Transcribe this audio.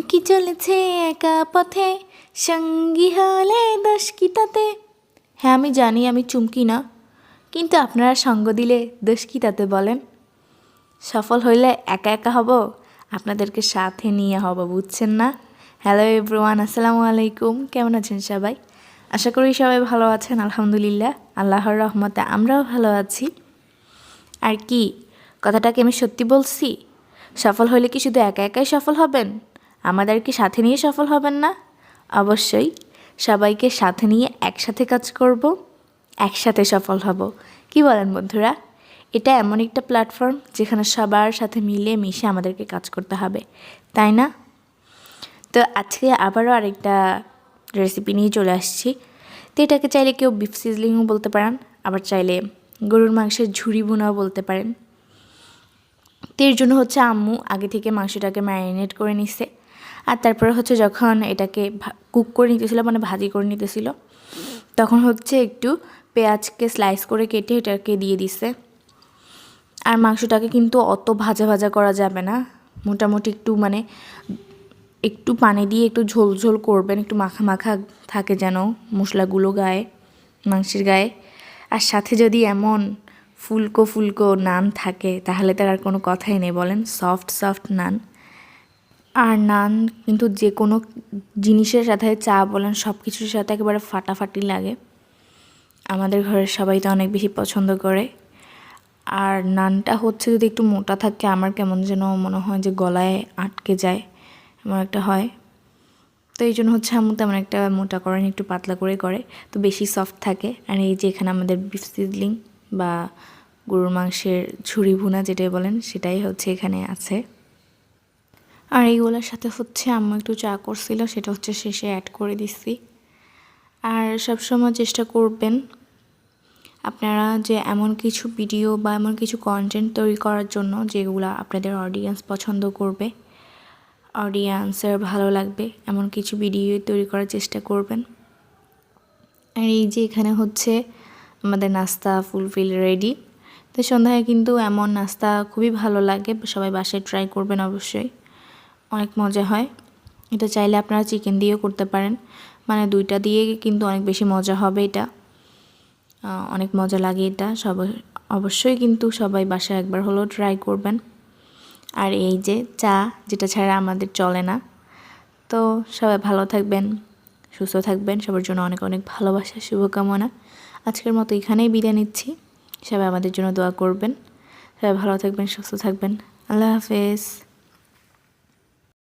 চুমকি চলেছে একা পথে, সঙ্গী হলে দোষ কি তাতে। হ্যাঁ আমি জানি আমি চুমকি না, কিন্তু আপনারা সঙ্গ দিলে দোষ কি তাতে বলেন। সফল হইলে একা একা হব, আপনাদেরকে সাথে নিয়ে হব, বুঝছেন না? হ্যালো এভরিওয়ান, আসসালামু আলাইকুম। কেমন আছেন সবাই? আশা করি সবাই ভালো আছেন। আলহামদুলিল্লাহ, আল্লাহর রহমতে আমরাও ভালো আছি। আর কি কথাটাকে আমি সত্যি বলছি? সফল হলে কি শুধু একা একাই সফল হবেন? আমাদের কি সাথে নিয়ে সফল হবেন না? অবশ্যই সবাইকে সাথে নিয়ে একসাথে কাজ করব, একসাথে সফল হব। কি বলেন বন্ধুরা? এটা এমন একটা প্ল্যাটফর্ম যেখানে সবার সাথে মিলে মিশে আমাদেরকে কাজ করতে হবে, তাই না? তো আজকে আবারও আরেকটা রেসিপি নিয়ে চলে আসছি। তো এটাকে চাইলে কেউ বিফ সিজলিংও বলতে পারেন, আবার চাইলে গরুর মাংসের ঝুরি বোনাও বলতে পারেন। তো এর জন্য হচ্ছে আম্মু আগে থেকে মাংসটাকে ম্যারিনেট করে নিচ্ছে, আর তারপরে হচ্ছে যখন এটাকে কুক করে নিতেছিল, মানে ভাজি করে নিতেছিল, তখন হচ্ছে একটু পেঁয়াজকে স্লাইস করে কেটে এটাকে দিয়ে দিছে। আর মাংসটাকে কিন্তু অত ভাজা ভাজা করা যাবে না, মোটামুটি একটু মানে একটু পানি দিয়ে একটু ঝোল ঝোল করবেন, একটু মাখা মাখা থাকে যেন মশলাগুলো গায়ে, মাংসের গায়ে। আর সাথে যদি এমন ফুলকো ফুলকো নান থাকে তাহলে তার আর কোনো কথাই নেই, বলেন। সফট সফট নান। আর নান কিন্তু যে কোনো জিনিসের সাথে, চা বলেন, সব কিছুর সাথে একেবারে ফাটাফাটি লাগে। আমাদের ঘরের সবাই তো অনেক বেশি পছন্দ করে। আর নানটা হচ্ছে যদি একটু মোটা থাকে, আমার কেমন যেন মনে হয় যে গলায় আটকে যায়, এমন একটা হয়। তো এই জন্য হচ্ছে আম্মু তেমন একটা মোটা করেন, একটু পাতলা করে করে, তো বেশি সফট থাকে। আর এই যে এখানে আমাদের বিফ সিজলিং বা গরুর মাংসের ঝুরি ভুনা যেটাই বলেন, সেটাই হচ্ছে এখানে আছে। আর এইগুলোর সাথে হচ্ছে আম্মু একটু চা করছিল, সেটা হচ্ছে শেষে অ্যাড করে দিচ্ছি। আর সবসময় চেষ্টা করবেন আপনারা যে এমন কিছু ভিডিও বা এমন কিছু কন্টেন্ট তৈরি করার জন্য যেগুলো আপনাদের অডিয়েন্স পছন্দ করবে, অডিয়েন্সের ভালো লাগবে, এমন কিছু ভিডিও তৈরি করার চেষ্টা করবেন। আর এই যে এখানে হচ্ছে আমাদের নাস্তা ফুলফিল রেডি। তো সন্ধ্যায় কিন্তু এমন নাস্তা খুবই ভালো লাগে, সবাই বাসায় ট্রাই করবেন অবশ্যই, অনেক মজা হয়। এটা চাইলে আপনারা চিকেন দিয়েও করতে পারেন, মানে দুইটা দিয়ে কিন্তু অনেক বেশি মজা হবে। এটা অনেক মজা লাগে এটা, সবাই অবশ্যই কিন্তু সবাই বাসায় একবার হলেও ট্রাই করবেন। আর এই যে চা, যেটা ছাড়া আমাদের চলে না। তো সবাই ভালো থাকবেন, সুস্থ থাকবেন, সবার জন্য অনেক অনেক ভালোবাসা, শুভকামনা। আজকের মতো এখানেই বিদায় নিচ্ছি। সবাই আমাদের জন্য দোয়া করবেন। সবাই ভালো থাকবেন, সুস্থ থাকবেন। আল্লাহ হাফেজ।